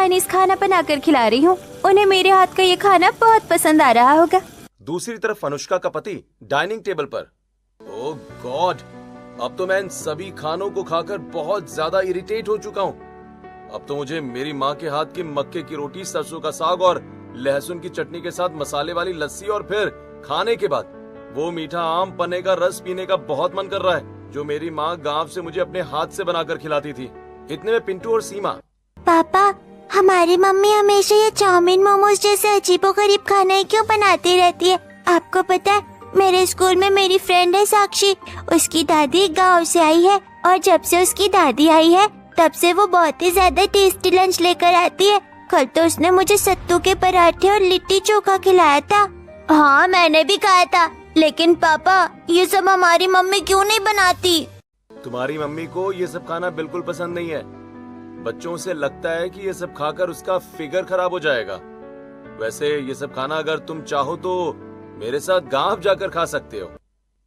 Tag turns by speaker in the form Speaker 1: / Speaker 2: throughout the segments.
Speaker 1: Chinese खाना बनाकर खिला रही हूँ। उन्हें मेरे हाथ का ये खाना बहुत पसंद आ रहा होगा।
Speaker 2: दूसरी तरफ अनुष्का का पति डाइनिंग टेबल पर। ओह गॉड, अब तो मैं इन सभी खानों को खाकर बहुत ज्यादा इरिटेट हो चुका हूँ। अब तो मुझे मेरी माँ के हाथ की मक्के की रोटी, सरसों का साग और लहसुन की चटनी के साथ मसाले वाली लस्सी और फिर खाने के बाद वो मीठा आम पन्ने का रस पीने का बहुत मन कर रहा है, जो मेरी माँ गांव से मुझे अपने हाथ से बनाकर खिलाती थी। इतने में पिंटू और सीमा।
Speaker 3: पापा, हमारी मम्मी हमेशा ये चाउमीन मोमोज जैसे अजीबोगरीब खाना ही क्यों बनाती रहती है? आपको पता है, मेरे स्कूल में मेरी फ्रेंड है साक्षी, उसकी दादी गांव से आई है और जब से उसकी दादी आई है तब से वो बहुत ही ज्यादा टेस्टी लंच लेकर आती है। कल तो उसने मुझे सत्तू के पराठे और लिट्टी चोखा खिलाया था। हाँ, मैंने भी खाया था, लेकिन पापा ये सब हमारी मम्मी क्यों नहीं बनाती?
Speaker 2: तुम्हारी मम्मी को ये सब खाना बिल्कुल पसंद नहीं है। बच्चों से लगता है कि ये सब खाकर उसका फिगर खराब हो जाएगा। वैसे ये सब खाना अगर तुम चाहो तो मेरे साथ गांव जाकर खा सकते हो।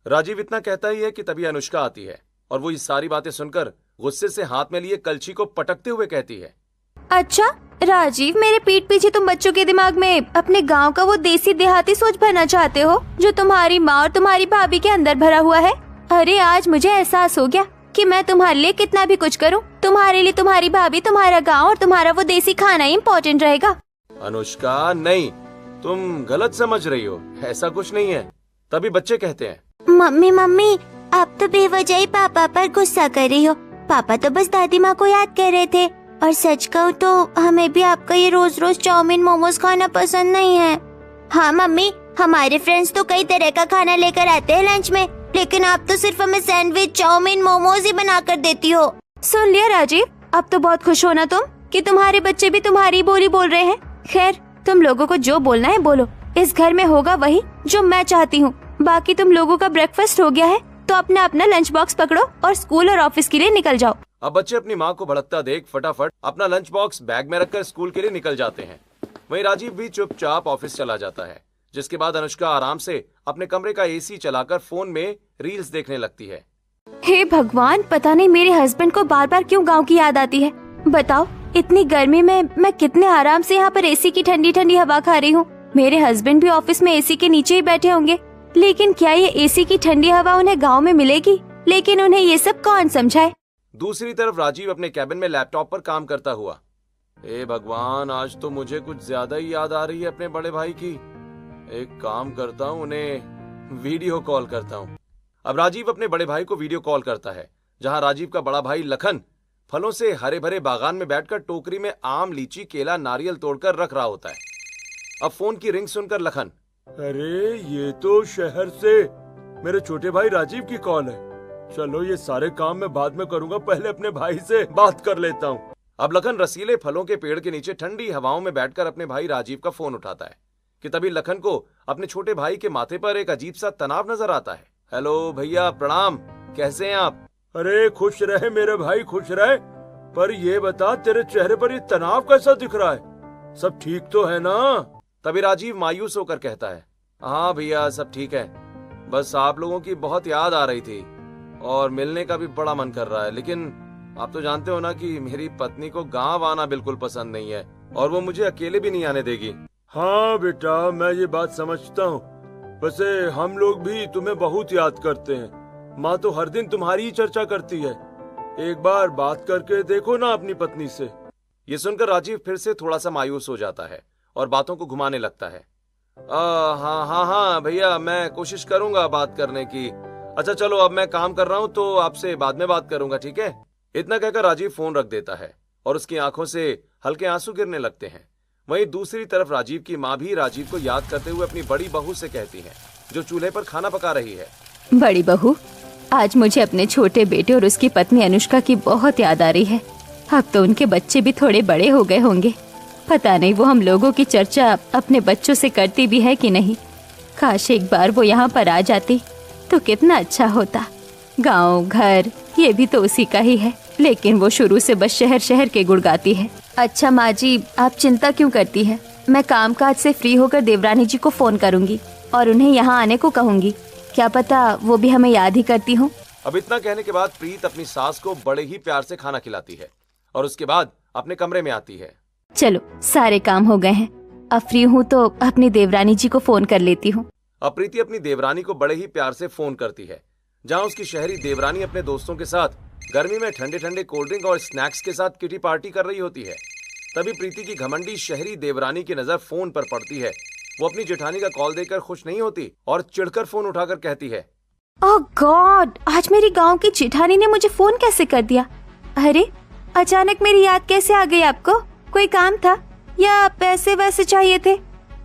Speaker 2: राजीव इतना कहता ही है कि तभी अनुष्का आती है और वो ये सारी बातें सुनकर गुस्से से हाथ में लिए कलछी को पटकते हुए कहती है,
Speaker 1: अच्छा राजीव, मेरे पीठ पीछे तुम बच्चों के दिमाग में अपने गांव का वो देसी देहाती सोच भरना चाहते हो जो तुम्हारी माँ और तुम्हारी भाभी के अंदर भरा हुआ है। अरे आज मुझे एहसास हो गया कि मैं तुम्हारे लिए कितना भी कुछ करूं, तुम्हारे लिए तुम्हारी भाभी, तुम्हारा गांव और तुम्हारा वो देसी खाना ही इम्पोर्टेंट रहेगा।
Speaker 2: अनुष्का नहीं, तुम गलत समझ रही हो, ऐसा कुछ नहीं है। तभी बच्चे कहते हैं,
Speaker 3: मम्मी, आप तो बेवजह ही पापा पर गुस्सा कर रही हो। पापा तो बस दादी माँ को याद कर रहे थे, और सच कहूँ तो हमें भी आपका ये रोज रोज चाउमीन मोमोज खाना पसंद नहीं है। हाँ मम्मी, हमारे फ्रेंड्स तो कई तरह का खाना लेकर आते हैं लंच में, लेकिन आप तो सिर्फ हमें सैंडविच, चाउमीन, मोमोज ही बना कर देती हो।
Speaker 1: सुन लिया राजीव, अब तो बहुत खुश हो ना तुम कि तुम्हारे बच्चे भी तुम्हारी बोली बोल रहे हैं। खैर, तुम लोगों को जो बोलना है बोलो, इस घर में होगा वही जो मैं चाहती हूँ। बाकी तुम लोगों का ब्रेकफास्ट हो गया है तो अपना अपना लंच बॉक्स पकड़ो और स्कूल और ऑफिस के लिए निकल जाओ।
Speaker 2: अब बच्चे अपनी माँ को भड़कता देख फटाफट अपना लंच बॉक्स बैग में रखकर स्कूल के लिए निकल जाते हैं। वहीं राजीव भी चुपचाप ऑफिस चला जाता है, जिसके बाद अनुष्का आराम से अपने कमरे का एसी चलाकर फोन में रील्स देखने लगती है।
Speaker 1: हे भगवान, पता नहीं मेरे हस्बैंड को बार बार क्यों गांव की याद आती है। बताओ, इतनी गर्मी में मैं कितने आराम से यहाँ पर एसी की ठंडी ठंडी हवा खा रही हूँ। मेरे हस्बैंड भी ऑफिस में एसी के नीचे ही बैठे होंगे, लेकिन क्या ये एसी की ठंडी हवा उन्हें गांव में मिलेगी? लेकिन उन्हें ये सब कौन समझाए।
Speaker 2: दूसरी तरफ राजीव अपने कैबिन में लैपटॉप पर काम करता हुआ, हे भगवान, आज तो मुझे कुछ ज्यादा ही याद आ रही है अपने बड़े भाई की। एक काम करता हूँ, उन्हें वीडियो कॉल करता हूँ। अब राजीव अपने बड़े भाई को वीडियो कॉल करता है, जहाँ राजीव का बड़ा भाई लखन फलों से हरे भरे बागान में बैठकर टोकरी में आम, लीची, केला, नारियल तोड़कर रख रहा होता है। अब फोन की रिंग सुनकर लखन, अरे ये तो शहर से मेरे छोटे भाई राजीव की कॉल है। चलो ये सारे काम मैं बाद में करूंगा, पहले अपने भाई से बात कर लेता हूँ। अब लखन रसीले फलों के पेड़ के नीचे ठंडी हवाओं में बैठकर अपने भाई राजीव का फोन उठाता है कि तभी लखन को अपने छोटे भाई के माथे पर एक अजीब सा तनाव नजर आता है। हेलो भैया, प्रणाम, कैसे हैं आप? अरे खुश रहे मेरे भाई, खुश रहे। पर ये बता, तेरे चेहरे पर ये तनाव कैसा दिख रहा है? सब ठीक तो है ना? तभी राजीव मायूस होकर कहता है, हाँ भैया सब ठीक है, बस आप लोगों की बहुत याद आ रही थी और मिलने का भी बड़ा मन कर रहा है, लेकिन आप तो जानते हो ना कि मेरी पत्नी को गांव आना बिल्कुल पसंद नहीं है और वो मुझे अकेले भी नहीं आने देगी। हाँ बेटा, मैं ये बात समझता हूँ। वैसे हम लोग भी तुम्हें बहुत याद करते हैं। माँ तो हर दिन तुम्हारी ही चर्चा करती है। एक बार बात करके देखो ना अपनी पत्नी से। ये सुनकर राजीव फिर से थोड़ा सा मायूस हो जाता है और बातों को घुमाने लगता है। हाँ भैया, मैं कोशिश करूंगा बात करने की। अच्छा चलो, अब मैं काम कर रहा हूँ तो आपसे बाद में बात करूंगा, ठीक है? इतना कहकर राजीव फोन रख देता है और उसकी आंखों से हल्के आंसू गिरने लगते हैं। वहीं दूसरी तरफ राजीव की माँ भी राजीव को याद करते हुए अपनी बड़ी बहू से कहती है, जो चूल्हे पर खाना पका रही है,
Speaker 1: बड़ी बहू, आज मुझे अपने छोटे बेटे और उसकी पत्नी अनुष्का की बहुत याद आ रही है। अब तो उनके बच्चे भी थोड़े बड़े हो गए होंगे। पता नहीं वो हम लोगों की चर्चा अपने बच्चों से करती भी है कि नहीं। काश एक बार वो यहाँ पर आ जाती तो कितना अच्छा होता। गांव घर ये भी तो उसी का ही है, लेकिन वो शुरू से बस शहर शहर के गुण गाती है। अच्छा माँ जी, आप चिंता क्यों करती हैं? मैं कामकाज से फ्री होकर देवरानी जी को फोन करूंगी और उन्हें यहाँ आने को कहूंगी। क्या पता वो भी हमें याद ही करती हो।
Speaker 2: अब इतना कहने के बाद प्रीत अपनी सास को बड़े ही प्यार से खाना खिलाती है और उसके बाद अपने कमरे में आती है।
Speaker 1: चलो सारे काम हो गए हैं, अब फ्री हूँ तो अपनी देवरानी जी को फोन कर लेती हूँ।
Speaker 2: अब प्रीति अपनी देवरानी को बड़े ही प्यार से फोन करती है, जहां उसकी शहरी देवरानी अपने दोस्तों के साथ गर्मी में ठंडे ठंडे कोल्ड ड्रिंक और स्नैक्स के साथ किटी पार्टी कर रही होती है। तभी प्रीति की घमंडी शहरी देवरानी की नजर फोन पर पड़ती है। वो अपनी जेठानी का कॉल देकर खुश नहीं होती और चिढ़कर फोन उठाकर कहती है,
Speaker 1: ओह गॉड, आज मेरी गांव की जेठानी ने मुझे फोन कैसे कर दिया? अरे अचानक मेरी याद कैसे आ गई आपको? कोई काम था या पैसे वैसे चाहिए थे?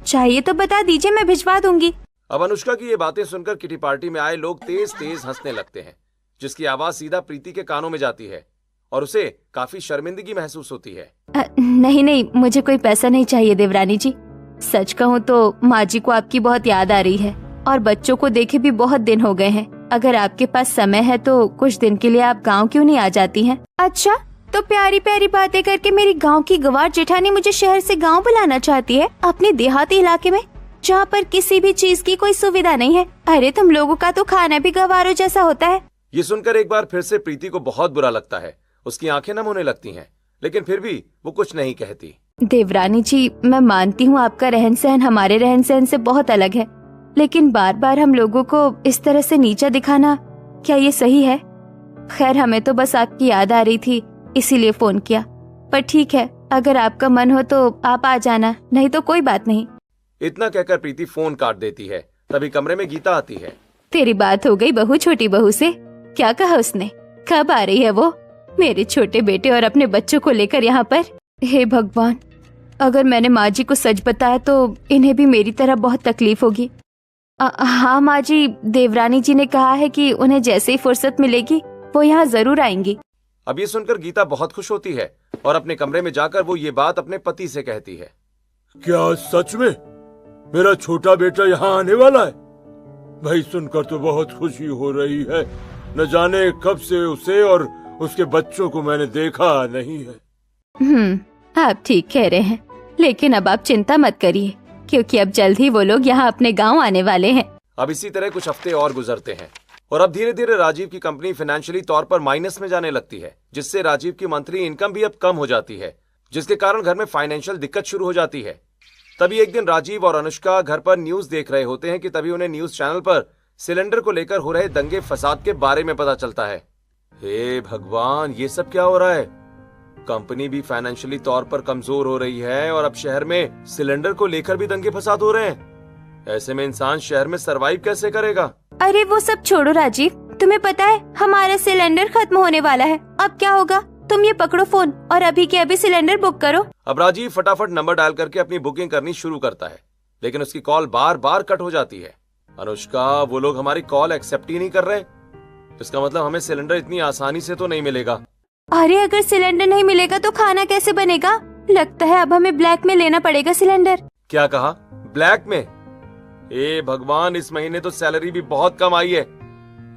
Speaker 1: चाहिए तो बता दीजिए, मैं भिजवा दूंगी।
Speaker 2: अब अनुष्का की ये बातें सुनकर किटी पार्टी में आए लोग तेज तेज हंसने लगते हैं, जिसकी आवाज सीधा प्रीति के कानों में जाती है और उसे काफी शर्मिंदगी महसूस होती है।
Speaker 1: नहीं, मुझे कोई पैसा नहीं चाहिए देवरानी जी। सच कहूँ तो माँ जी को आपकी बहुत याद आ रही है और बच्चों को देखे भी बहुत दिन हो गए हैं। अगर आपके पास समय है तो कुछ दिन के लिए आप गांव क्यों नहीं आ जाती हैं? अच्छा, तो प्यारी प्यारी बातें करके मेरी गांव की गवार जेठानी मुझे शहर से गांव बुलाना चाहती है, अपने देहाती इलाके में जहाँ पर किसी भी चीज की कोई सुविधा नहीं है। अरे तुम लोगों का तो खाना भी गवारों जैसा होता है।
Speaker 2: ये सुनकर एक बार फिर से प्रीति को बहुत बुरा लगता है। उसकी आंखें नम होने लगती हैं, लेकिन फिर भी वो कुछ नहीं कहती।
Speaker 1: देवरानी जी, मैं मानती हूँ आपका रहन सहन हमारे रहन सहन से बहुत अलग है, लेकिन बार बार हम लोगों को इस तरह से नीचा दिखाना, क्या ये सही है? खैर, हमें तो बस आपकी याद आ रही थी, इसीलिए फोन किया। पर ठीक है, अगर आपका मन हो तो आप आ जाना, नहीं तो कोई बात नहीं।
Speaker 2: इतना कहकर प्रीति फोन काट देती है। तभी कमरे में गीता आती है।
Speaker 1: तेरी बात हो गई बहू छोटी बहू से? क्या कहा उसने? कब आ रही है वो मेरे छोटे बेटे और अपने बच्चों को लेकर यहाँ पर? हे भगवान, अगर मैंने माँ जी को सच बताया तो इन्हें भी मेरी तरह बहुत तकलीफ होगी। हाँ माँ जी, देवरानी जी ने कहा है कि उन्हें जैसे ही फुर्सत मिलेगी वो यहाँ जरूर आएंगी।
Speaker 2: अब ये सुनकर गीता बहुत खुश होती है और अपने कमरे में जाकर वो ये बात अपने पति से कहती है।
Speaker 4: क्या सच में मेरा छोटा बेटा यहाँ आने वाला है? भाई सुनकर तो बहुत खुशी हो रही है। न जाने कब से उसे और उसके बच्चों को मैंने देखा नहीं है।
Speaker 1: आप ठीक कह रहे हैं, लेकिन अब आप चिंता मत करिए, क्योंकि अब जल्द ही वो लोग यहाँ अपने गांव आने वाले हैं।
Speaker 2: अब इसी तरह कुछ हफ्ते और गुजरते हैं और अब धीरे धीरे राजीव की कंपनी फाइनेंशियली तौर पर माइनस में जाने लगती है, जिससे राजीव की मंथली इनकम भी अब कम हो जाती है, जिसके कारण घर में फाइनेंशियल दिक्कत शुरू हो जाती है। तभी एक दिन राजीव और अनुष्का घर पर न्यूज देख रहे होते हैं कि तभी उन्हें न्यूज चैनल पर सिलेंडर को लेकर हो रहे दंगे फसाद के बारे में पता चलता है। हे भगवान, ये सब क्या हो रहा है? कंपनी भी फाइनेंशियली तौर पर कमजोर हो रही है और अब शहर में सिलेंडर को लेकर भी दंगे फसाद हो रहे हैं। ऐसे में इंसान शहर में सरवाइव कैसे करेगा?
Speaker 1: अरे वो सब छोड़ो राजीव, तुम्हें पता है हमारा सिलेंडर खत्म होने वाला है। अब क्या होगा? तुम ये पकड़ो फोन और अभी के अभी सिलेंडर बुक करो।
Speaker 2: अब राजीव फटाफट नंबर डायल करके अपनी बुकिंग करनी शुरू करता है, लेकिन उसकी कॉल बार बार कट हो जाती है। अनुष्का, वो लोग हमारी कॉल एक्सेप्ट ही नहीं कर रहे। इसका मतलब हमें सिलेंडर इतनी आसानी से तो नहीं मिलेगा।
Speaker 1: अरे अगर सिलेंडर नहीं मिलेगा तो खाना कैसे बनेगा? लगता है अब हमें ब्लैक में लेना पड़ेगा सिलेंडर।
Speaker 2: क्या कहा? ब्लैक में? ए भगवान, इस महीने तो सैलरी भी बहुत कम आई है।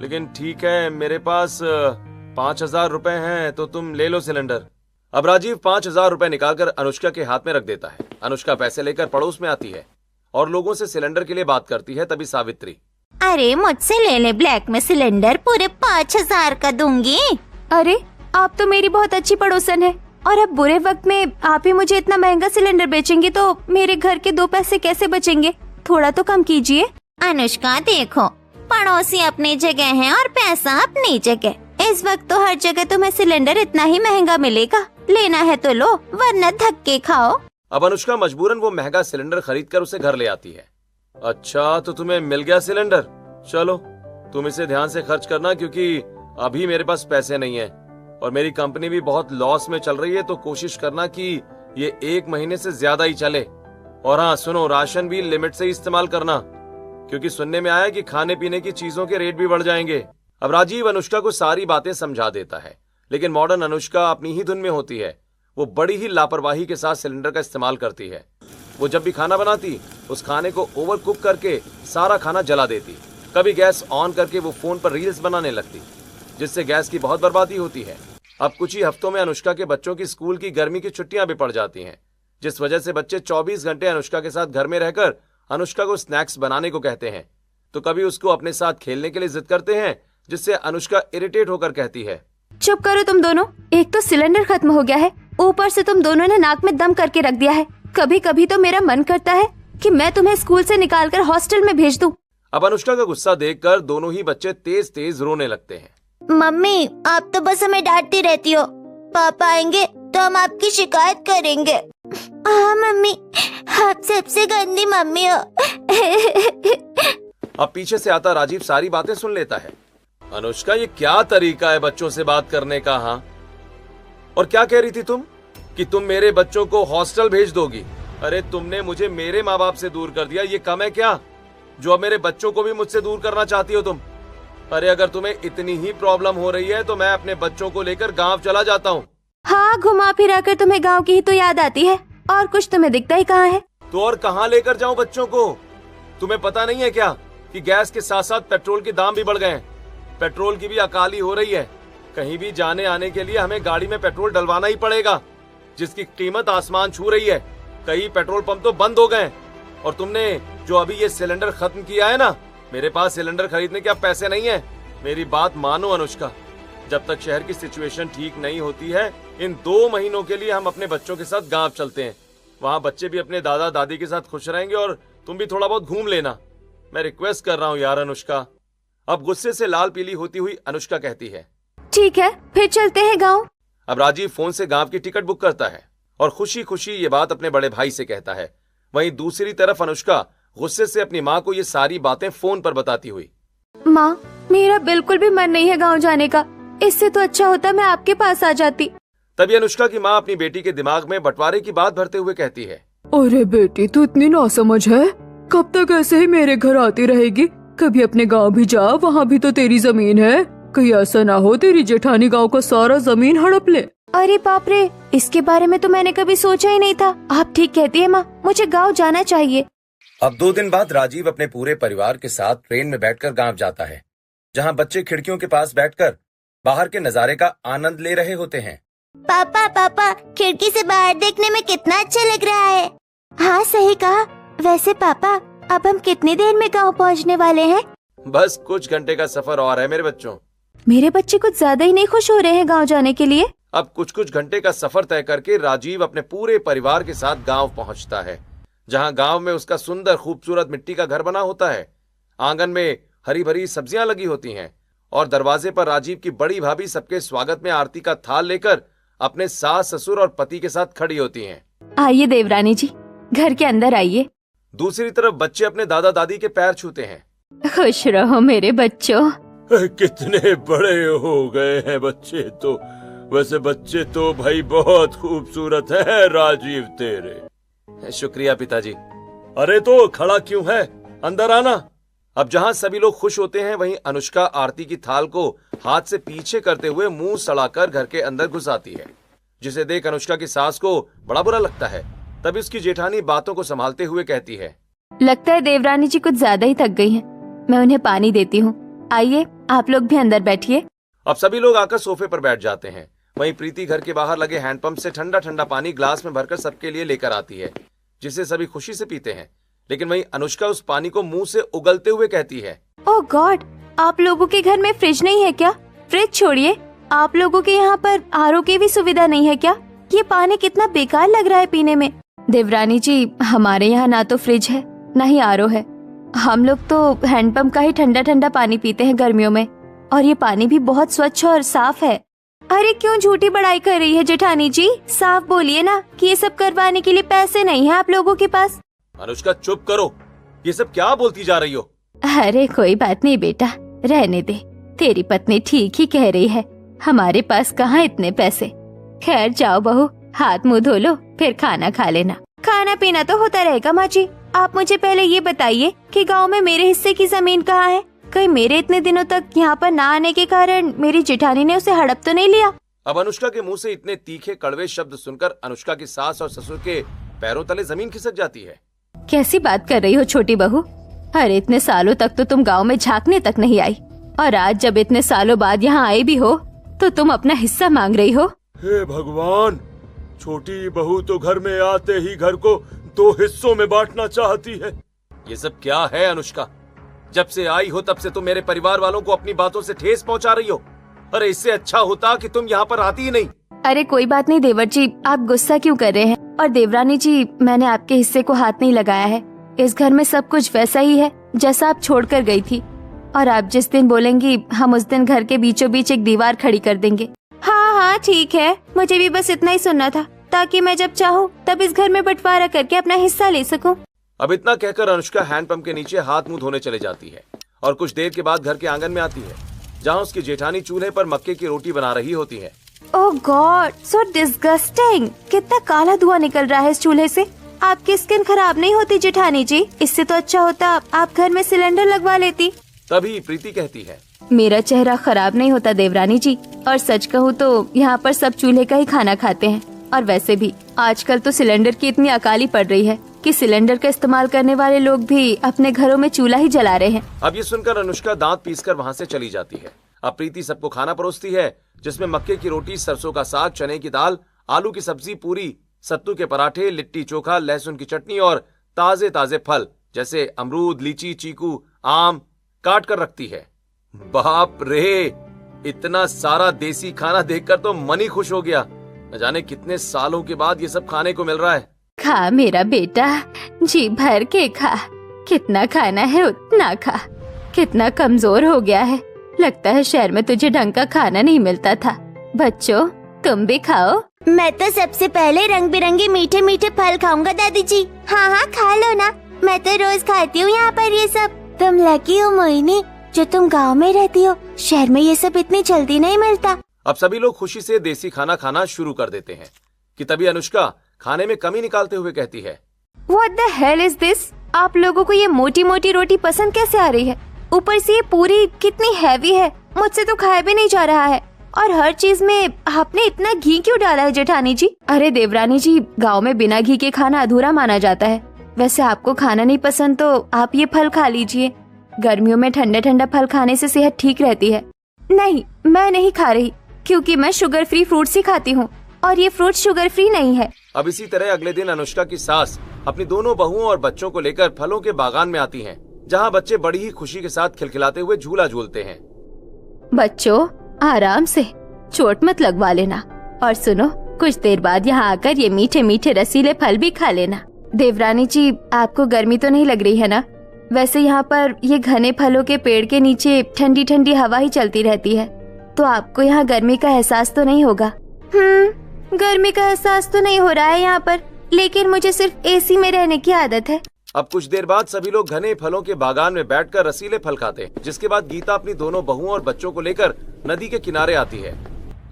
Speaker 2: लेकिन ठीक है, मेरे पास 5,000 रुपए हैं, तो तुम ले लो सिलेंडर। अब राजीव 5,000 रुपए निकालकर अनुष्का के हाथ में रख देता है। अनुष्का पैसे लेकर पड़ोस में आती है और लोगों से सिलेंडर के लिए बात करती है। तभी सावित्री,
Speaker 3: अरे मुझसे ले ले ब्लैक में सिलेंडर, पूरे 5,000 का दूंगी।
Speaker 1: अरे आप तो मेरी बहुत अच्छी पड़ोसन है, और अब बुरे वक्त में आप ही मुझे इतना महंगा सिलेंडर बेचेंगे तो मेरे घर के 2 पैसे कैसे बचेंगे? थोड़ा तो कम कीजिए।
Speaker 3: अनुष्का देखो, पड़ोसी अपनी जगह है और पैसा अपनी जगह। इस वक्त तो हर जगह तुम्हें सिलेंडर इतना ही महंगा मिलेगा। लेना है तो लो, वरना धक्के खाओ।
Speaker 2: अब अनुष्का मजबूरन वो महंगा सिलेंडर खरीद कर उसे घर ले आती है। अच्छा, तो तुम्हें मिल गया सिलेंडर? चलो, तुम इसे ध्यान से खर्च करना, क्योंकि अभी मेरे पास पैसे नहीं है और मेरी कंपनी भी बहुत लॉस में चल रही है। तो कोशिश करना कि ये 1 महीने से ज्यादा ही चले। और हाँ सुनो, राशन भी लिमिट से इस्तेमाल करना, क्योंकि सुनने में आया कि खाने पीने की चीजों के रेट भी बढ़ जाएंगे। अब राजीव अनुष्का को सारी बातें समझा देता है, लेकिन मॉडर्न अनुष्का अपनी ही धुन में होती है। वो बड़ी ही लापरवाही के साथ सिलेंडर का इस्तेमाल करती है। वो जब भी खाना बनाती, उस खाने को ओवर कुक करके सारा खाना जला देती। कभी गैस ऑन करके वो फोन पर रील्स बनाने लगती, जिससे गैस की बहुत बर्बादी होती है। अब कुछ ही हफ्तों में अनुष्का के बच्चों की स्कूल की गर्मी की छुट्टियां भी पड़ जाती हैं, जिस वजह से बच्चे 24 घंटे अनुष्का के साथ घर में रहकर अनुष्का को स्नैक्स बनाने को कहते हैं। तो कभी उसको अपने साथ खेलने के लिए जिद करते हैं, जिससे अनुष्का इरिटेट होकर कहती है,
Speaker 1: चुप करो तुम दोनों। एक तो सिलेंडर खत्म हो गया है, ऊपर से तुम दोनों ने नाक में दम करके रख दिया है। कभी कभी तो मेरा मन करता है कि मैं तुम्हें स्कूल से निकालकर हॉस्टल में भेज दूं।
Speaker 2: अब अनुष्का का गुस्सा देखकर दोनों ही बच्चे तेज तेज रोने लगते हैं।
Speaker 3: मम्मी, आप तो बस हमें डांटती रहती हो। पापा आएंगे तो हम आपकी शिकायत करेंगे। हाँ मम्मी, आप सबसे गंदी मम्मी हो।
Speaker 2: अब पीछे से आता राजीव सारी बातें सुन लेता है। अनुष्का, ये क्या तरीका है बच्चों से बात करने का? हाँ, और क्या कह रही थी तुम कि तुम मेरे बच्चों को हॉस्टल भेज दोगी? अरे तुमने मुझे मेरे माँ बाप से दूर कर दिया, ये कम है क्या जो अब मेरे बच्चों को भी मुझसे दूर करना चाहती हो तुम? अरे अगर तुम्हें इतनी ही प्रॉब्लम हो रही है तो मैं अपने बच्चों को लेकर गांव चला जाता हूँ।
Speaker 1: हाँ, घुमा फिरा कर तुम्हें गाँव की ही तो याद आती है, और कुछ तुम्हें दिखता ही कहाँ है।
Speaker 2: तो और कहाँ लेकर जाऊं बच्चों को? तुम्हें पता नहीं है क्या कि गैस के साथ साथ पेट्रोल के दाम भी बढ़ गए हैं। पेट्रोल की भी अकाली हो रही है। कहीं भी जाने आने के लिए हमें गाड़ी में पेट्रोल डलवाना ही पड़ेगा, जिसकी कीमत आसमान छू रही है। कई पेट्रोल पंप तो बंद हो गए। और तुमने जो अभी ये सिलेंडर खत्म किया है ना, मेरे पास सिलेंडर खरीदने के अब पैसे नहीं है। मेरी बात मानो अनुष्का, जब तक शहर की सिचुएशन ठीक नहीं होती है, इन 2 महीनों के लिए हम अपने बच्चों के साथ गांव चलते हैं। वहाँ बच्चे भी अपने दादा दादी के साथ खुश रहेंगे और तुम भी थोड़ा बहुत घूम लेना। मैं रिक्वेस्ट कर रहा हूँ यार अनुष्का। अब गुस्से से लाल पीली होती हुई अनुष्का कहती है,
Speaker 1: ठीक है, फिर चलते हैं गाँव।
Speaker 2: अब राजीव फोन से गांव की टिकट बुक करता है और खुशी खुशी ये बात अपने बड़े भाई से कहता है। वहीं दूसरी तरफ अनुष्का गुस्से से अपनी माँ को ये सारी बातें फोन पर बताती हुई,
Speaker 1: माँ, मेरा बिल्कुल भी मन नहीं है गाँव जाने का। इससे तो अच्छा होता मैं आपके पास आ जाती।
Speaker 2: तभी अनुष्का की माँ अपनी बेटी के दिमाग में बंटवारे की बात भरते हुए कहती है,
Speaker 5: अरे बेटी, तू इतनी नासमझ है। कब तक ऐसे ही मेरे घर आती रहेगी? कभी अपने गांव भी जा, वहाँ भी तो तेरी जमीन है। कहीं ऐसा ना हो तेरी जेठानी गांव का सारा जमीन हड़प ले।
Speaker 1: अरे बाप रे, इसके बारे में तो मैंने कभी सोचा ही नहीं था। आप ठीक कहती है माँ, मुझे गाँव जाना चाहिए।
Speaker 2: अब 2 दिन बाद राजीव अपने पूरे परिवार के साथ ट्रेन में बैठकर गांव जाता है, जहां बच्चे खिड़कियों के पास बैठकर बाहर के नजारे का आनंद ले रहे होते हैं।
Speaker 3: पापा पापा, खिड़की से बाहर देखने में कितना अच्छा लग रहा है। हाँ सही कहा। वैसे पापा, अब हम कितनी देर में गांव पहुंचने वाले हैं?
Speaker 2: बस कुछ घंटे का सफर और है मेरे बच्चों।
Speaker 1: मेरे बच्चे कुछ ज्यादा ही नहीं खुश हो रहे हैं गाँव जाने के लिए।
Speaker 2: अब कुछ घंटे का सफर तय करके राजीव अपने पूरे परिवार के साथ गांव पहुंचता है, जहां गांव में उसका सुंदर खूबसूरत मिट्टी का घर बना होता है। आंगन में हरी भरी सब्जियां लगी होती हैं और दरवाजे पर राजीव की बड़ी भाभी सबके स्वागत में आरती का थाल लेकर अपने सास ससुर और पति के साथ खड़ी होती हैं।
Speaker 1: आइए देवरानी जी, घर के अंदर आइए।
Speaker 2: दूसरी तरफ बच्चे अपने दादा दादी के पैर छूते हैं।
Speaker 1: खुश रहो मेरे बच्चों।
Speaker 4: कितने बड़े हो गए हैं बच्चे तो। वैसे बच्चे तो भाई बहुत खूबसूरत है राजीव तेरे।
Speaker 2: शुक्रिया पिताजी।
Speaker 4: अरे तो खड़ा क्यों है, अंदर आना।
Speaker 2: अब जहां सभी लोग खुश होते हैं, वहीं अनुष्का आरती की थाल को हाथ से पीछे करते हुए मुंह सड़ाकर घर के अंदर घुस आती है, जिसे देख अनुष्का की सास को बड़ा बुरा लगता है। तभी उसकी जेठानी बातों को संभालते हुए कहती है,
Speaker 1: लगता है देवरानी जी कुछ ज्यादा ही थक गई हैं। मैं उन्हें पानी देती हूँ। आइए, आप लोग भी अंदर बैठिए।
Speaker 2: अब सभी लोग आकर सोफे पर बैठ जाते हैं। वहीं प्रीति घर के बाहर लगे हैंडपंप से ठंडा ठंडा पानी ग्लास में भरकर सबके लिए लेकर आती है, जिसे सभी खुशी से पीते हैं। लेकिन वहीं अनुष्का उस पानी को मुंह से उगलते हुए कहती है,
Speaker 1: ओह गॉड, आप लोगों के घर में फ्रिज नहीं है क्या? फ्रिज छोड़िए, आप लोगों के यहाँ पर आरओ की भी सुविधा नहीं है क्या? ये पानी कितना बेकार लग रहा है पीने में। देवरानी जी, हमारे यहाँ ना तो फ्रिज है ना ही आरओ है। हम लोग तो हैंडपंप का ही ठंडा ठंडा पानी पीते हैं गर्मियों में, और ये पानी भी बहुत स्वच्छ और साफ है। अरे क्यों झूठी बड़ाई कर रही है जेठानी जी? साफ बोलिए ना कि ये सब करवाने के लिए पैसे नहीं है आप लोगों के पास।
Speaker 2: अनुष्का चुप करो, ये सब क्या बोलती जा रही हो?
Speaker 1: अरे कोई बात नहीं बेटा, रहने दे। तेरी पत्नी ठीक ही कह रही है, हमारे पास कहाँ इतने पैसे। खैर जाओ बहू, हाथ मुंह धो लो, फिर खाना खा लेना। खाना पीना तो होता रहेगा माँ जी। आप मुझे पहले ये बताइए कि गांव में मेरे हिस्से की जमीन कहाँ है? कहीं मेरे इतने दिनों तक यहाँ पर ना आने के कारण मेरी जेठानी ने उसे हड़प तो नहीं लिया?
Speaker 2: अब अनुष्का के मुंह से इतने तीखे कड़वे शब्द सुनकर अनुष्का की सास और ससुर के पैरों तले जमीन खिसक जाती है।
Speaker 1: कैसी बात कर रही हो छोटी बहू? अरे इतने सालों तक तो तुम गांव में झांकने तक नहीं आई, और आज जब इतने सालों बाद यहाँ आई भी हो तो तुम अपना हिस्सा मांग रही हो।
Speaker 4: हे भगवान, छोटी बहू तो घर में आते ही घर को 2 हिस्सों में बांटना चाहती है।
Speaker 2: ये सब क्या है अनुष्का? जब से आई हो तब से तुम मेरे परिवार वालों को अपनी बातों से ठेस पहुंचा रही हो। अरे इससे अच्छा होता कि तुम यहाँ पर आती ही नहीं।
Speaker 1: अरे कोई बात नहीं देवर जी, आप गुस्सा क्यों कर रहे हैं? और देवरानी जी, मैंने आपके हिस्से को हाथ नहीं लगाया है। इस घर में सब कुछ वैसा ही है जैसा आप छोड़कर गई थी, और आप जिस दिन बोलेंगी हम उस दिन घर के बीचों बीच एक दीवार खड़ी कर देंगे। हाँ हाँ ठीक है, मुझे भी बस इतना ही सुनना था, ताकि मैं जब चाहूँ तब इस घर में बंटवारा करके अपना हिस्सा ले सकूं।
Speaker 2: अब इतना कहकर अनुष्का हैंडपंप के नीचे हाथ मुंह धोने चले जाती है और कुछ देर के बाद घर के आंगन में आती है, जहाँ उसकी जेठानी चूल्हे पर मक्के की रोटी बना रही होती है।
Speaker 1: ओह गॉड, सो डिस्गस्टिंग! कितना काला धुआं निकल रहा है इस चूल्हे से। आपकी स्किन खराब नहीं होती जेठानी जी? इससे तो अच्छा होता आप घर में सिलेंडर लगवा लेती।
Speaker 2: तभी प्रीति कहती है,
Speaker 1: मेरा चेहरा खराब नहीं होता देवरानी जी, और सच कहूँ तो यहाँ पर सब चूल्हे का ही खाना खाते हैं। और वैसे भी आजकल तो सिलेंडर की इतनी अकाली पड़ रही है कि सिलेंडर का इस्तेमाल करने वाले लोग भी अपने घरों में चूल्हा ही जला रहे हैं।
Speaker 2: अब ये सुनकर अनुष्का दांत पीसकर वहाँ से चली जाती है। अब प्रीति सबको खाना परोसती है, जिसमें मक्के की रोटी, सरसों का साग, चने की दाल, आलू की सब्जी, पूरी, सत्तू के पराठे, लिट्टी चोखा, लहसुन की चटनी और ताजे ताजे फल जैसे अमरूद, लीची, चीकू, आम काट कर रखती है। बाप रे, इतना सारा देसी खाना देखकर तो मन ही खुश हो गया। न जाने कितने सालों के बाद ये सब खाने को मिल रहा है।
Speaker 1: खा मेरा बेटा, जी भर के खा, कितना खाना है उतना खा। कितना कमजोर हो गया है, लगता है शहर में तुझे ढंग का खाना नहीं मिलता था। बच्चों तुम भी खाओ।
Speaker 3: मैं तो सबसे पहले रंग बिरंगे मीठे मीठे फल खाऊंगा दादी जी। हाँ हाँ खा लो ना, मैं तो रोज खाती हूँ यहाँ पर ये सब। तुम लकी हो मोहिनी जो तुम गांव में रहती हो, शहर में ये सब इतनी जल्दी नहीं मिलता।
Speaker 2: अब सभी लोग खुशी से देसी खाना खाना शुरू कर देते हैं कि तभी अनुष्का खाने में कमी निकालते हुए कहती है,
Speaker 1: What the hell is this? आप लोगों को ये मोटी मोटी रोटी पसंद कैसे आ रही है? ऊपर से ये पूरी कितनी हैवी है, मुझसे तो खाया भी नहीं जा रहा है। और हर चीज में आपने इतना घी क्यों डाला है जेठानी जी? अरे देवरानी जी, गांव में बिना घी के खाना अधूरा माना जाता है। वैसे आपको खाना नहीं पसंद तो आप ये फल खा लीजिए। गर्मियों में ठंडा ठंडा फल खाने से सेहत ठीक रहती है। नहीं, मैं नहीं खा रही, क्योंकि मैं शुगर फ्री फ्रूट्स ही खाती हूँ, और ये फ्रूट शुगर फ्री नहीं है।
Speaker 2: अब इसी तरह अगले दिन अनुष्का की सास अपनी दोनों बहुओं और बच्चों को लेकर फलों के बागान में आती हैं, जहाँ बच्चे बड़ी ही खुशी के साथ खिलखिलाते हुए झूला झूलते हैं।
Speaker 1: बच्चों आराम से, चोट मत लगवा लेना। और सुनो, कुछ देर बाद यहाँ आकर ये मीठे मीठे रसीले फल भी खा लेना। देवरानी जी, आपको गर्मी तो नहीं लग रही है ना? वैसे यहाँ पर ये घने फलों के पेड़ के नीचे ठंडी ठंडी हवा ही चलती रहती है, तो आपको यहाँ गर्मी का एहसास तो नहीं होगा। गर्मी का एहसास तो नहीं हो रहा है यहाँ पर, लेकिन मुझे सिर्फ एसी में रहने की आदत है।
Speaker 2: अब कुछ देर बाद सभी लोग घने फलों के बागान में बैठकर रसीले फल खाते हैं, जिसके बाद गीता अपनी दोनों बहुओं और बच्चों को लेकर नदी के किनारे आती है।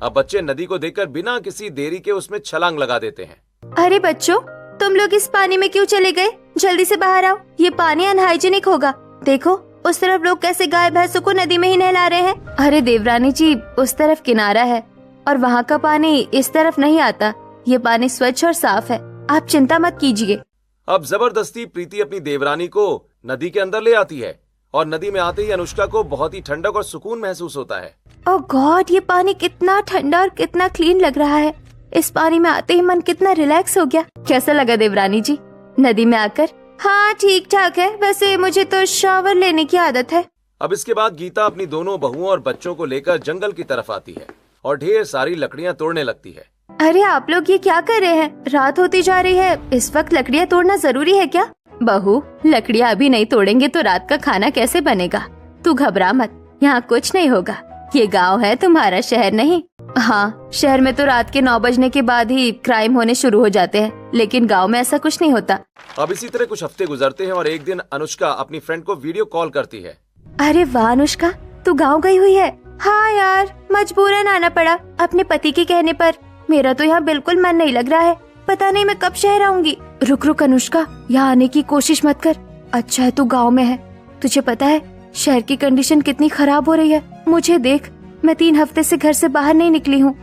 Speaker 2: अब बच्चे नदी को देखकर बिना किसी देरी के उसमें छलांग लगा देते हैं।
Speaker 1: अरे बच्चों, तुम लोग इस पानी में क्यों चले गए? जल्दी से बाहर आओ, ये पानी अनहाइजीनिक होगा। देखो उस तरफ लोग कैसे गाय भैंसों को नदी में ही नहला रहे हैं। अरे देवरानी जी, उस तरफ किनारा है और वहाँ का पानी इस तरफ नहीं आता। ये पानी स्वच्छ और साफ है, आप चिंता मत कीजिए।
Speaker 2: अब जबरदस्ती प्रीति अपनी देवरानी को नदी के अंदर ले आती है, और नदी में आते ही अनुष्का को बहुत ही ठंडक और सुकून महसूस होता है।
Speaker 1: ओह गॉड, ये पानी कितना ठंडा और कितना क्लीन लग रहा है। इस पानी में आते ही मन कितना रिलैक्स हो गया। कैसा लगा देवरानी जी नदी में आकर? हाँ ठीक ठाक है, वैसे मुझे तो शावर लेने की आदत है।
Speaker 2: अब इसके बाद गीता अपनी दोनों बहुओं और बच्चों को लेकर जंगल की तरफ आती है और ढेर सारी लकड़ियाँ तोड़ने लगती है।
Speaker 1: अरे आप लोग ये क्या कर रहे हैं? रात होती जा रही है, इस वक्त लकड़ियाँ तोड़ना जरूरी है क्या? बहू, लकड़ियाँ अभी नहीं तोड़ेंगे तो रात का खाना कैसे बनेगा? तू घबरा मत, यहाँ कुछ नहीं होगा। ये गांव है, तुम्हारा शहर नहीं। हाँ, शहर में तो रात के 9 बजने के बाद ही क्राइम होने शुरू हो जाते हैं, लेकिन गांव में ऐसा कुछ नहीं होता।
Speaker 2: अब इसी तरह कुछ हफ्ते गुजरते हैं और एक दिन अनुष्का अपनी फ्रेंड को वीडियो कॉल करती है।
Speaker 1: अरे वाह अनुष्का, तू गांव गई हुई है? हाँ यार, मजबूरन आना पड़ा अपने पति के कहने पर। मेरा तो यहाँ बिल्कुल मन नहीं लग रहा है, पता नहीं मैं कब शहर आऊंगी। रुक रुक अनुष्का, यहाँ आने की कोशिश मत कर। अच्छा है तू गाँव में है। तुझे पता है शहर की कंडीशन कितनी खराब हो रही है। मुझे देख, मैं 3 हफ्ते से घर से बाहर नहीं निकली हूँ।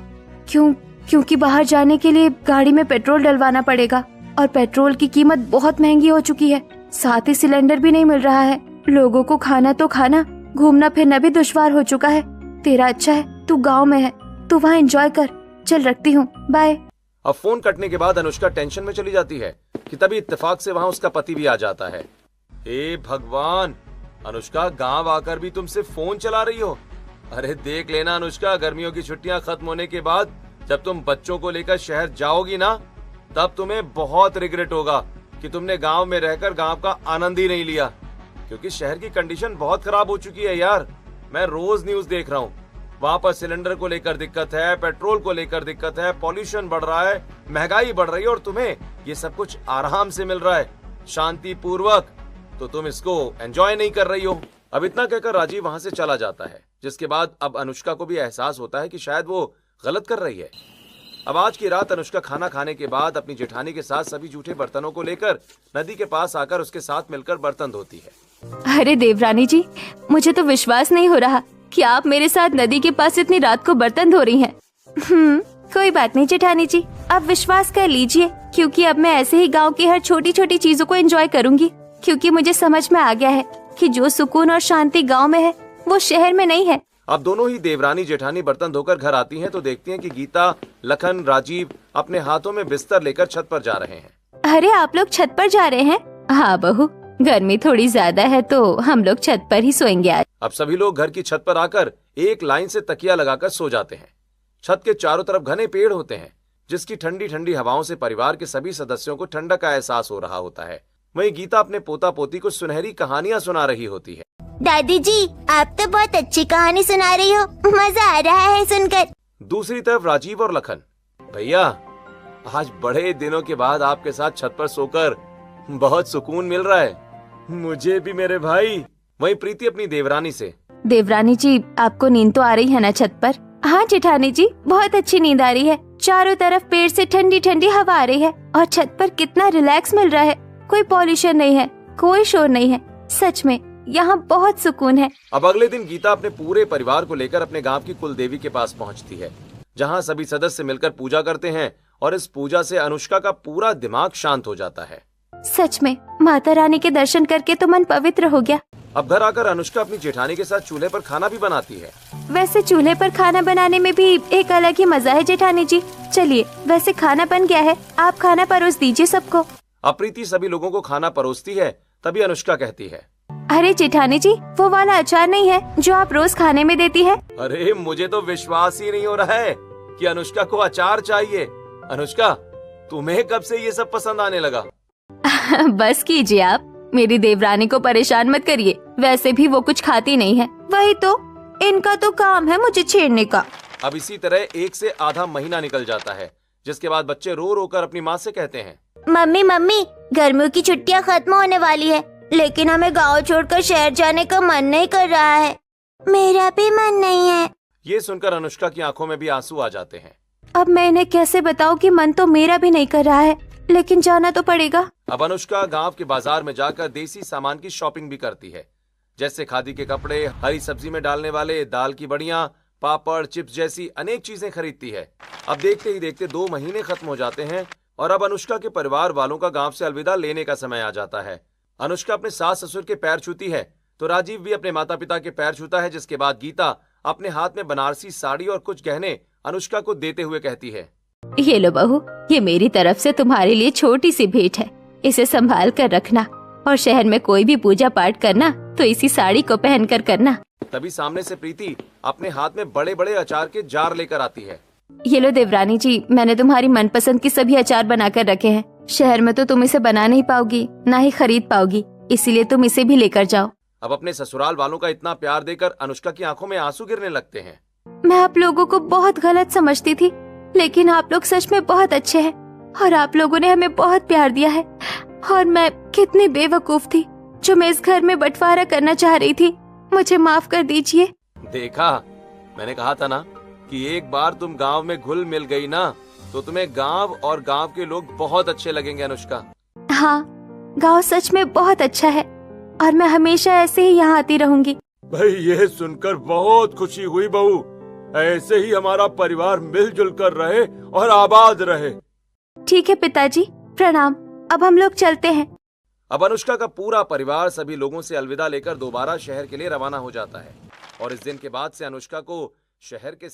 Speaker 1: क्योंकि बाहर जाने के लिए गाड़ी में पेट्रोल डलवाना पड़ेगा, और पेट्रोल की कीमत बहुत महंगी हो चुकी है। साथ ही सिलेंडर भी नहीं मिल रहा है। लोगों को खाना तो खाना, घूमना फिरना भी दुश्वार हो चुका है। तेरा अच्छा है तू गाँव में है, तू वहाँ एंजॉय कर। चल रखती हूँ, बाय।
Speaker 2: अब फोन कटने के बाद अनुष्का टेंशन में चली जाती है कि तभी इत्तेफाक से वहाँ उसका पति भी आ जाता है। हे भगवान, अनुष्का गांव आकर भी तुम सिर्फ फोन चला रही हो। अरे देख लेना अनुष्का, गर्मियों की छुट्टियां खत्म होने के बाद जब तुम बच्चों को लेकर शहर जाओगी ना, तब तुम्हें बहुत रिग्रेट होगा कि तुमने गांव में रहकर गांव का आनंद ही नहीं लिया। क्योंकि शहर की कंडीशन बहुत खराब हो चुकी है यार। मैं रोज न्यूज देख रहा हूँ, वहां पर सिलेंडर को लेकर दिक्कत है, पेट्रोल को लेकर दिक्कत है, पॉल्यूशन बढ़ रहा है, महंगाई बढ़ रही है, और तुम्हें ये सब कुछ आराम से मिल रहा है, शांति पूर्वक। तो तुम इसको एंजॉय नहीं कर रही हो। अब इतना कहकर राजीव वहां से चला जाता है, जिसके बाद अब अनुष्का को भी एहसास होता है कि शायद वो गलत कर रही है। अब आज की रात अनुष्का खाना खाने के बाद अपनी जेठानी के साथ सभी जूठे बर्तनों को लेकर नदी के पास आकर उसके साथ मिलकर बर्तन धोती है।
Speaker 1: अरे देवरानी जी, मुझे तो विश्वास नहीं हो रहा कि आप मेरे साथ नदी के पास इतनी रात को बर्तन धो रही हैं। कोई बात नहीं जेठानी जी, आप विश्वास कर लीजिए, क्योंकि अब मैं ऐसे ही गांव की हर छोटी छोटी चीजों को एंजॉय करूंगी। क्योंकि मुझे समझ में आ गया है कि जो सुकून और शांति गांव में है वो शहर में नहीं है।
Speaker 2: अब दोनों ही देवरानी जेठानी बर्तन धोकर घर आती हैं तो देखती हैं कि गीता, लखन, राजीव अपने हाथों में बिस्तर लेकर छत पर जा रहे हैं।
Speaker 1: अरे आप लोग छत पर जा रहे हैं? हाँ बहू, गर्मी थोड़ी ज्यादा है तो हम लोग छत पर ही सोएंगे आज।
Speaker 2: अब सभी लोग घर की छत पर आकर एक लाइन से तकिया लगाकर सो जाते हैं। छत के चारों तरफ घने पेड़ होते हैं, जिसकी ठंडी ठंडी हवाओं से परिवार के सभी सदस्यों को ठंडक का एहसास हो रहा होता है। वहीं गीता अपने पोता पोती को सुनहरी कहानियां सुना रही होती है।
Speaker 3: दादी जी, आप तो बहुत अच्छी कहानी सुना रही हो, मजा आ रहा है सुनकर।
Speaker 2: दूसरी तरफ राजीव और लखन, भैया आज बड़े दिनों के बाद आपके साथ छत पर सोकर बहुत सुकून मिल रहा है। मुझे भी मेरे भाई। वहीं प्रीति अपनी देवरानी से,
Speaker 1: देवरानी जी आपको नींद तो आ रही है ना छत पर? हाँ जेठानी जी, बहुत अच्छी नींद आ रही है। चारों तरफ पेड़ से ठंडी ठंडी हवा आ रही है और छत पर कितना रिलैक्स मिल रहा है। कोई पॉल्यूशन नहीं है, कोई शोर नहीं है, सच में यहाँ बहुत सुकून है।
Speaker 2: अब अगले दिन गीता अपने पूरे परिवार को लेकर अपने गांव की कुल देवी के पास पहुंचती है, जहां सभी सदस्य मिलकर पूजा करते हैं और इस पूजा से अनुष्का का पूरा दिमाग शांत हो जाता है।
Speaker 1: सच में माता रानी के दर्शन करके तो मन पवित्र हो गया।
Speaker 2: अब घर आकर अनुष्का अपनी जेठानी के साथ चूल्हे पर खाना भी बनाती है।
Speaker 1: वैसे चूल्हे पर खाना बनाने में भी एक अलग ही मजा है जेठानी जी। चलिए, वैसे खाना बन गया है, आप खाना परोस दीजिए सबको।
Speaker 2: अब प्रीति सभी लोगों को खाना परोसती है, तभी अनुष्का कहती है,
Speaker 1: अरे जेठानी जी, वो वाला अचार नहीं है जो आप रोज खाने में देती है?
Speaker 2: अरे मुझे तो विश्वास ही नहीं हो रहा है कि अनुष्का को अचार चाहिए। अनुष्का, तुम्हें कब से ये सब पसंद आने लगा?
Speaker 1: बस कीजिए आप, मेरी देवरानी को परेशान मत करिए। वैसे भी वो कुछ खाती नहीं है, वही तो इनका तो काम है मुझे छेड़ने का।
Speaker 2: अब इसी तरह 1 से आधा महीना निकल जाता है, जिसके बाद बच्चे रो रो कर अपनी माँ से कहते हैं,
Speaker 3: मम्मी मम्मी, गर्मियों की छुट्टियां खत्म होने वाली है, लेकिन हमें गांव छोड़कर शहर जाने का मन नहीं कर रहा है। मेरा भी मन नहीं है।
Speaker 2: ये सुनकर अनुष्का की आंखों में भी आंसू आ जाते हैं।
Speaker 1: अब मैं इन्हें कैसे बताऊं कि मन तो मेरा भी नहीं कर रहा है, लेकिन जाना तो पड़ेगा।
Speaker 2: अब अनुष्का गांव के बाजार में जाकर देसी सामान की शॉपिंग भी करती है, जैसे खादी के कपड़े, हरी सब्जी में डालने वाले दाल की बड़ियां, पापड़, चिप्स जैसी अनेक चीजें खरीदती है। अब देखते ही देखते 2 महीने खत्म हो जाते हैं और अब अनुष्का के परिवार वालों का गांव से अलविदा लेने का समय आ जाता है। अनुष्का अपने सास ससुर के पैर छूती है तो राजीव भी अपने माता पिता के पैर छूता है, जिसके बाद गीता अपने हाथ में बनारसी साड़ी और कुछ गहने अनुष्का को देते हुए कहती है,
Speaker 1: ये लो बहू, ये मेरी तरफ से तुम्हारे लिए छोटी सी भेंट है, इसे संभाल कर रखना और शहर में कोई भी पूजा पाठ करना तो इसी साड़ी को पहन कर करना।
Speaker 2: तभी सामने से प्रीति अपने हाथ में बड़े बड़े अचार के जार लेकर आती है।
Speaker 1: ये लो देवरानी जी, मैंने तुम्हारी मनपसंद की सभी अचार बना कर रखे हैं। शहर में तो तुम इसे बना नहीं पाओगी, ना ही खरीद पाओगी, इसीलिए तुम इसे भी लेकर जाओ।
Speaker 2: अब अपने ससुराल वालों का इतना प्यार देकर अनुष्का की आंखों में आंसू गिरने लगते हैं।
Speaker 1: मैं आप लोगों को बहुत गलत समझती थी, लेकिन आप लोग सच में बहुत अच्छे हैं और आप लोगों ने हमें बहुत प्यार दिया है। और मैं कितनी बेवकूफ थी जो मैं इस घर में बंटवारा करना चाह रही थी। मुझे माफ कर दीजिए।
Speaker 2: देखा, मैंने कहा था ना कि एक बार तुम गांव में घुल मिल गई ना तो तुम्हें गांव और गांव के लोग बहुत अच्छे लगेंगे अनुष्का।
Speaker 1: हाँ, गांव सच में बहुत अच्छा है और मैं हमेशा ऐसे ही यहाँ आती रहूंगी।
Speaker 4: भाई ये सुनकर बहुत खुशी हुई बहू, ऐसे ही हमारा परिवार मिलजुल कर रहे और आबाद रहे।
Speaker 1: ठीक है पिताजी, प्रणाम। अब हम लोग चलते हैं।
Speaker 2: अब अनुष्का का पूरा परिवार सभी लोगों से अलविदा लेकर दोबारा शहर के लिए रवाना हो जाता है और इस दिन के बाद से अनुष्का को शहर के